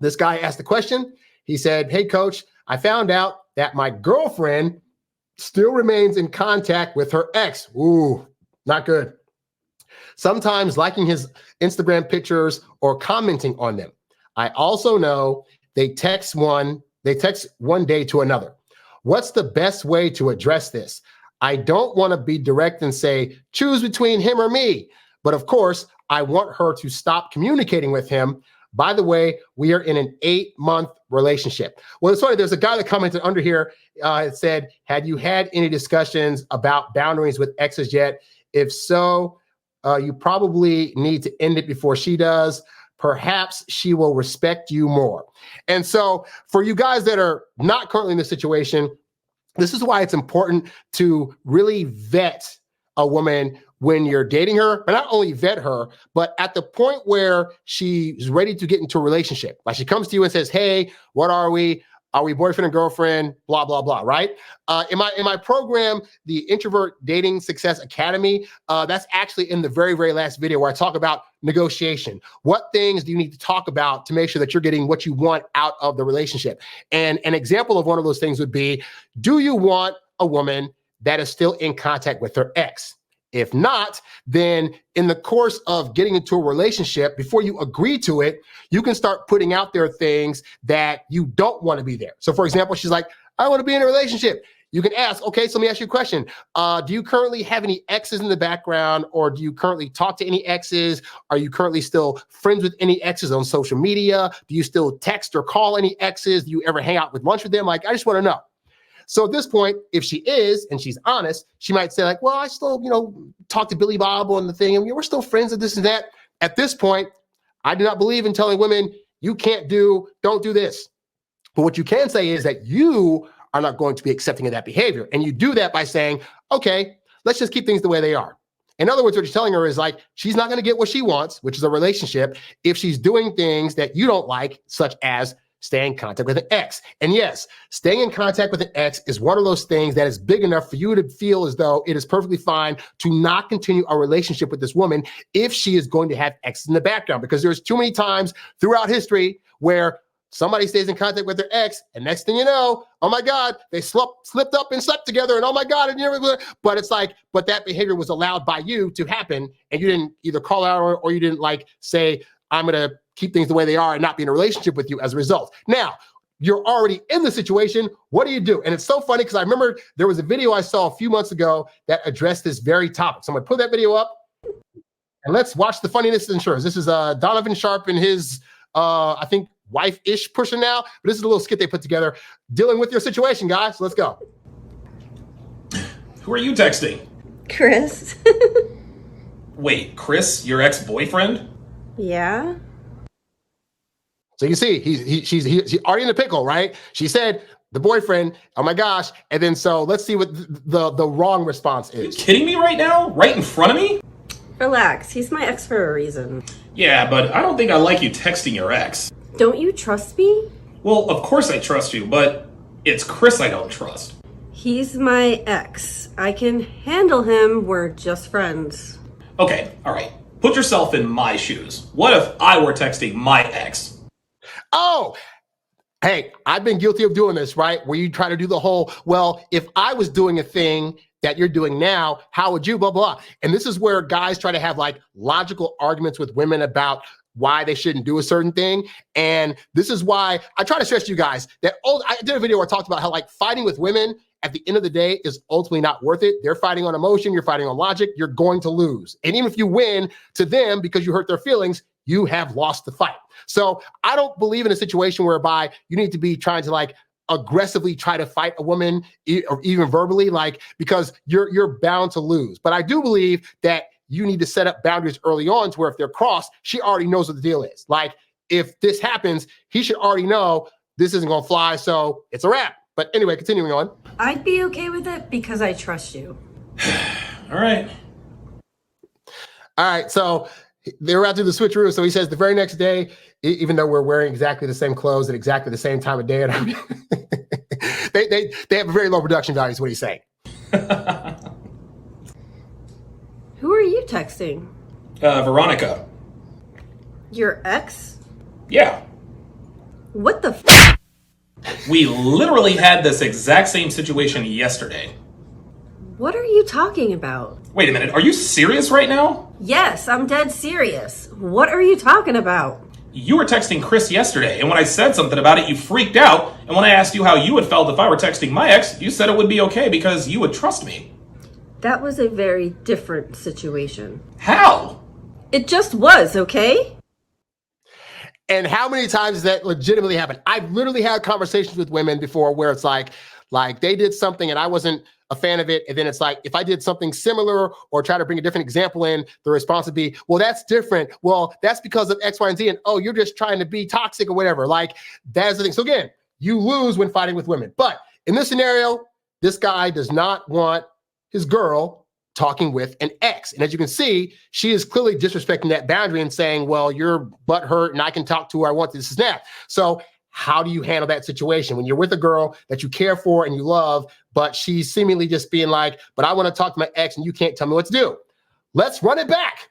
This guy asked the question. He said, hey, coach, I found out that my girlfriend still remains in contact with her ex. Ooh, not good. Sometimes liking his Instagram pictures or commenting on them. I also know they text one day to another. What's the best way to address this? I don't want to be direct and say, choose between him or me. But of course, I want her to stop communicating with him. By the way, we are in an 8-month relationship. Well, it's funny. There's a guy that commented under here. It said, had you had any discussions about boundaries with exes yet? If so, you probably need to end it before she does. Perhaps she will respect you more. And so for you guys that are not currently in this situation, this is why it's important to really vet a woman when you're dating her, but not only vet her, but at the point where she's ready to get into a relationship. Like she comes to you and says, hey, what are we? Are we boyfriend and girlfriend? Blah, blah, blah, right? In my program, the Introvert Dating Success Academy, that's actually in the very, very last video where I talk about negotiation. What things do you need to talk about to make sure that you're getting what you want out of the relationship? And an example of one of those things would be, do you want a woman that is still in contact with her ex? If not, then in the course of getting into a relationship, before you agree to it, you can start putting out there things that you don't want to be there. So for example, she's like, I want to be in a relationship. You can ask, okay, so let me ask you a question. Do you currently have any exes in the background, or do you currently talk to any exes? Are you currently still friends with any exes on social media? Do you still text or call any exes? Do you ever hang out with lunch with them? Like, I just want to know. So at this point, if she is, and she's honest, she might say like, well, I still, talk to Billy Bob on the thing, and we're still friends and this and that. At this point, I do not believe in telling women, you don't do this. But what you can say is that you are not going to be accepting of that behavior. And you do that by saying, okay, let's just keep things the way they are. In other words, what you're telling her is like, she's not going to get what she wants, which is a relationship, if she's doing things that you don't like, such as stay in contact with an ex. And yes, staying in contact with an ex is one of those things that is big enough for you to feel as though it is perfectly fine to not continue a relationship with this woman if she is going to have exes in the background. Because there's too many times throughout history where somebody stays in contact with their ex, and next thing you know, oh my God, they slipped up and slept together, and oh my God, but it's like, but that behavior was allowed by you to happen, and you didn't either call out or you didn't like say, I'm going to keep things the way they are and not be in a relationship with you as a result. Now, you're already in the situation. What do you do? And it's so funny because I remember there was a video I saw a few months ago that addressed this very topic. So I'm going to put that video up and let's watch the funniness of insurance. This is Donovan Sharp and his, I think, wife-ish person now. But this is a little skit they put together dealing with your situation, guys. Let's go. Who are you texting? Chris. Wait, Chris, your ex-boyfriend? Yeah. So you see, he's already in the pickle, right? She said the boyfriend, oh my gosh. And then so let's see what the wrong response is. Are you kidding me right now? Right in front of me? Relax. He's my ex for a reason. Yeah, but I don't think I like you texting your ex. Don't you trust me? Well, of course I trust you, but it's Chris I don't trust. He's my ex. I can handle him. We're just friends. Okay, all right. Put yourself in my shoes. What if I were texting my ex? Oh, hey, I've been guilty of doing this, right? Where you try to do the whole, well, if I was doing a thing that you're doing now, how would you, blah, blah. And this is where guys try to have like logical arguments with women about why they shouldn't do a certain thing. And this is why I try to stress to you guys that I did a video where I talked about how like fighting with women at the end of the day is ultimately not worth it. They're fighting on emotion. You're fighting on logic. You're going to lose. And even if you win to them because you hurt their feelings, you have lost the fight. So I don't believe in a situation whereby you need to be trying to like aggressively try to fight a woman or even verbally, like, because you're bound to lose. But I do believe that you need to set up boundaries early on to where if they're crossed, she already knows what the deal is. Like if this happens, he should already know this isn't going to fly. So it's a wrap. But anyway, continuing on. I'd be okay with it because I trust you. All right. All right. So they're out to the switcheroo. So he says the very next day, even though we're wearing exactly the same clothes at exactly the same time of day, and they have a very low production value is what he's saying. Who are you texting? Veronica. Your ex? Yeah. What the We literally had this exact same situation yesterday. What are you talking about? Wait a minute, are you serious right now? Yes, I'm dead serious. What are you talking about? You were texting Chris yesterday, and when I said something about it, you freaked out. And when I asked you how you would felt if I were texting my ex, you said it would be okay because you would trust me. That was a very different situation. How? It just was, okay? And how many times does that legitimately happen? I've literally had conversations with women before where it's like they did something and I wasn't a fan of it. And then it's like, if I did something similar or try to bring a different example in, the response would be, well, that's different. Well, that's because of X, Y, and Z. And oh, you're just trying to be toxic or whatever. Like, that's the thing. So again, you lose when fighting with women. But in this scenario, this guy does not want his girl talking with an ex. And as you can see, she is clearly disrespecting that boundary and saying, well, you're butthurt and I can talk to who I want. This is that. So how do you handle that situation when you're with a girl that you care for and you love, but she's seemingly just being like, but I want to talk to my ex and you can't tell me what to do? Let's run it back.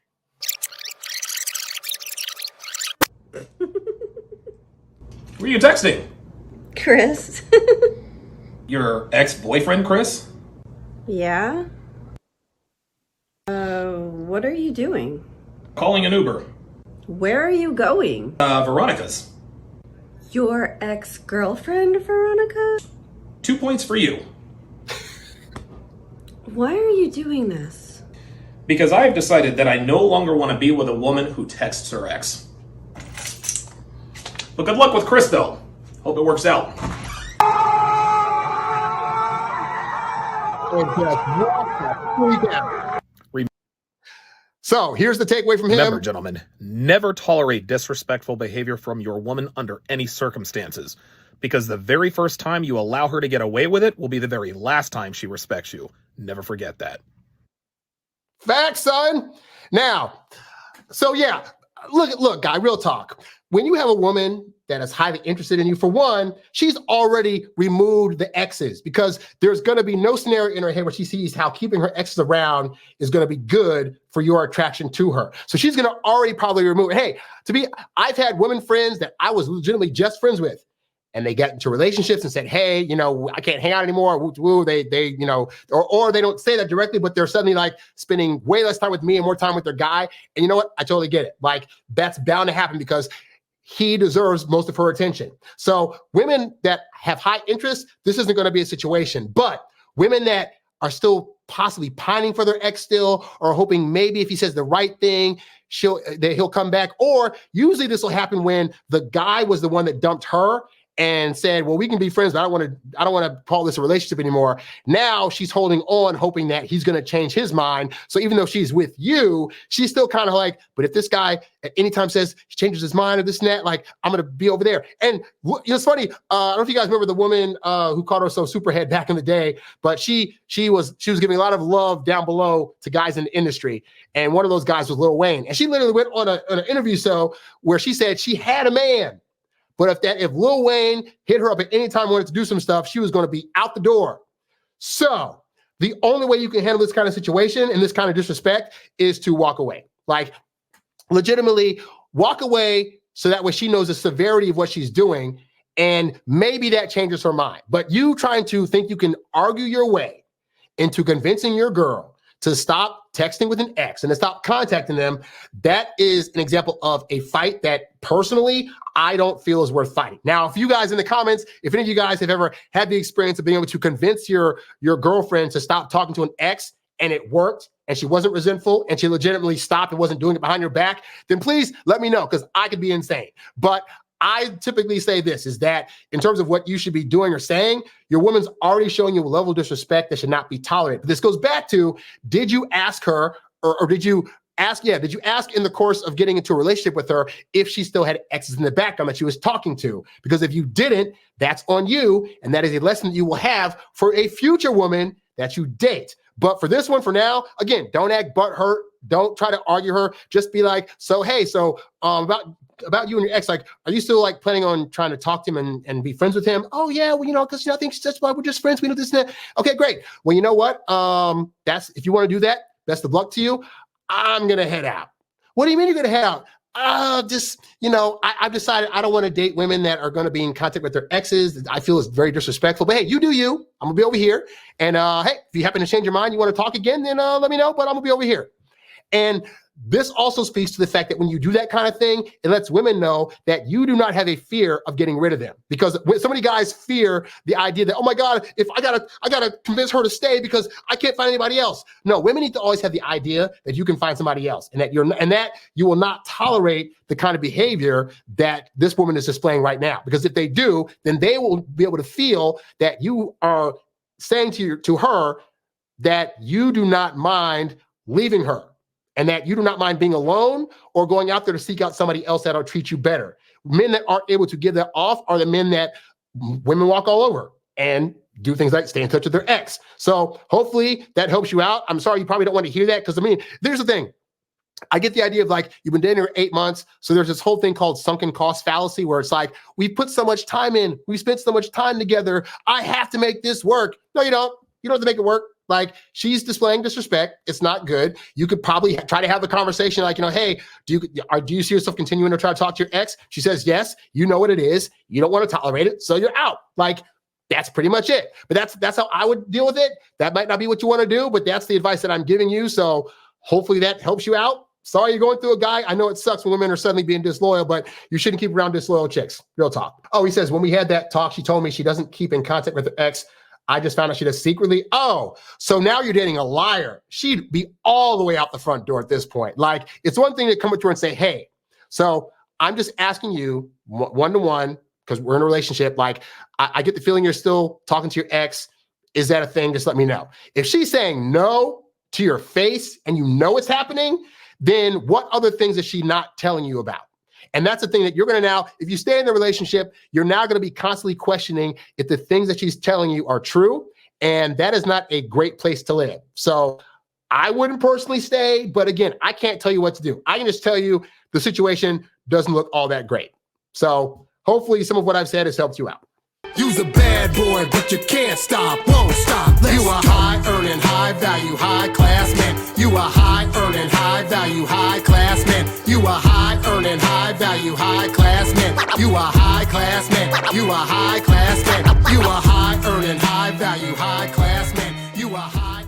Who are you texting? Chris? Your ex-boyfriend, Chris? Yeah? What are you doing? Calling an Uber. Where are you going? Veronica's. Your ex-girlfriend, Veronica? 2 points for you. Why are you doing this? Because I've decided that I no longer want to be with a woman who texts her ex. But good luck with Chris, though. Hope it works out. So here's the takeaway from him. Remember, gentlemen, never tolerate disrespectful behavior from your woman under any circumstances, because the very first time you allow her to get away with it will be the very last time she respects you. Never forget that. Facts, son. Now, so yeah, look, guy, real talk. When you have a woman that is highly interested in you, for one, she's already removed the exes because there's going to be no scenario in her head where she sees how keeping her exes around is going to be good for your attraction to her. So she's going to already probably remove it. Hey, I've had women friends that I was legitimately just friends with, and they got into relationships and said, hey, I can't hang out anymore. Woo, woo. They or they don't say that directly, but they're suddenly like spending way less time with me and more time with their guy. And you know what? I totally get it. Like, that's bound to happen because he deserves most of her attention. So women that have high interest, this isn't going to be a situation. But women that are still possibly pining for their ex still, or hoping maybe if he says the right thing, he'll come back. Or usually this will happen when the guy was the one that dumped her and said, well, we can be friends, but I don't want to call this a relationship anymore. Now she's holding on, hoping that he's going to change his mind. So even though she's with you, she's still kind of like, but if this guy at any time says he changes his mind or this and that, like, I'm going to be over there. And it's funny. I don't know if you guys remember the woman who called herself Superhead back in the day, but she was giving a lot of love down below to guys in the industry. And one of those guys was Lil Wayne. And she literally went on an interview show where she said she had a man. But if Lil Wayne hit her up at any time, wanted to do some stuff, she was going to be out the door. So the only way you can handle this kind of situation and this kind of disrespect is to walk away. Like, legitimately walk away so that way she knows the severity of what she's doing, and maybe that changes her mind. But you trying to think you can argue your way into convincing your girl to stop texting with an ex and to stop contacting them, that is an example of a fight that personally I don't feel is worth fighting. Now, if you guys in the comments, if any of you guys have ever had the experience of being able to convince your girlfriend to stop talking to an ex and it worked and she wasn't resentful and she legitimately stopped and wasn't doing it behind your back, then please let me know, because I could be insane. But I typically say this, is that in terms of what you should be doing or saying, your woman's already showing you a level of disrespect that should not be tolerated. But this goes back to, did you ask her or did you ask in the course of getting into a relationship with her if she still had exes in the background that she was talking to? Because if you didn't, that's on you. And that is a lesson that you will have for a future woman that you date. But for this one, for now, again, don't act butthurt. Don't try to argue her. Just be like, about you and your ex, like, are you still like planning on trying to talk to him and be friends with him? Oh yeah, well, because I think that's why we're just friends. We know this and that. Okay, great. Well, you know what? If you want to do that, best of luck to you. I'm gonna head out. What do you mean you're gonna head out? I've decided I don't want to date women that are going to be in contact with their exes. I feel it's very disrespectful. But hey, you do you. I'm going to be over here. And hey, if you happen to change your mind, you want to talk again, then let me know. But I'm going to be over here. And this also speaks to the fact that when you do that kind of thing, it lets women know that you do not have a fear of getting rid of them. Because when so many guys fear the idea that, oh my God, if I gotta convince her to stay because I can't find anybody else. No, women need to always have the idea that you can find somebody else, and that you will not tolerate the kind of behavior that this woman is displaying right now. Because if they do, then they will be able to feel that you are saying to her that you do not mind leaving her, and that you do not mind being alone or going out there to seek out somebody else that'll treat you better. Men that aren't able to give that off are the men that women walk all over and do things like stay in touch with their ex. So hopefully that helps you out. I'm sorry you probably don't want to hear that, because there's the thing. I get the idea of like, you've been dating her 8 months. So there's this whole thing called sunken cost fallacy, where it's like, we put so much time in, we spent so much time together, I have to make this work. No, you don't. You don't have to make it work. Like, she's displaying disrespect. It's not good. You could probably try to have the conversation like, hey, do you see yourself continuing to try to talk to your ex? She says, yes, you know what it is. You don't want to tolerate it, so you're out. Like, that's pretty much it. But that's how I would deal with it. That might not be what you want to do, but that's the advice that I'm giving you. So hopefully that helps you out. Sorry you're going through a guy. I know it sucks when women are suddenly being disloyal, but you shouldn't keep around disloyal chicks. Real talk. Oh, he says, when we had that talk, she told me she doesn't keep in contact with her ex. I just found out she does secretly. Oh, so now you're dating a liar. She'd be all the way out the front door at this point. Like, it's one thing to come up to her and say, hey, so I'm just asking you one-to-one, because we're in a relationship. Like, I get the feeling you're still talking to your ex. Is that a thing? Just let me know. If she's saying no to your face and you know it's happening, then what other things is she not telling you about? And that's the thing that you're going to now, if you stay in the relationship, you're now going to be constantly questioning if the things that she's telling you are true. And that is not a great place to live. So I wouldn't personally stay. But again, I can't tell you what to do. I can just tell you the situation doesn't look all that great. So hopefully some of what I've said has helped you out. You's a bad boy, but you can't stop, won't stop. You a high-earning, high-value, high-class man. You a high-earning, high-value, high-class man. You a high-earning, high-value, high-class man. You a high-class man. You a high-class man. You a high-earning, high-value, high-class man. You a high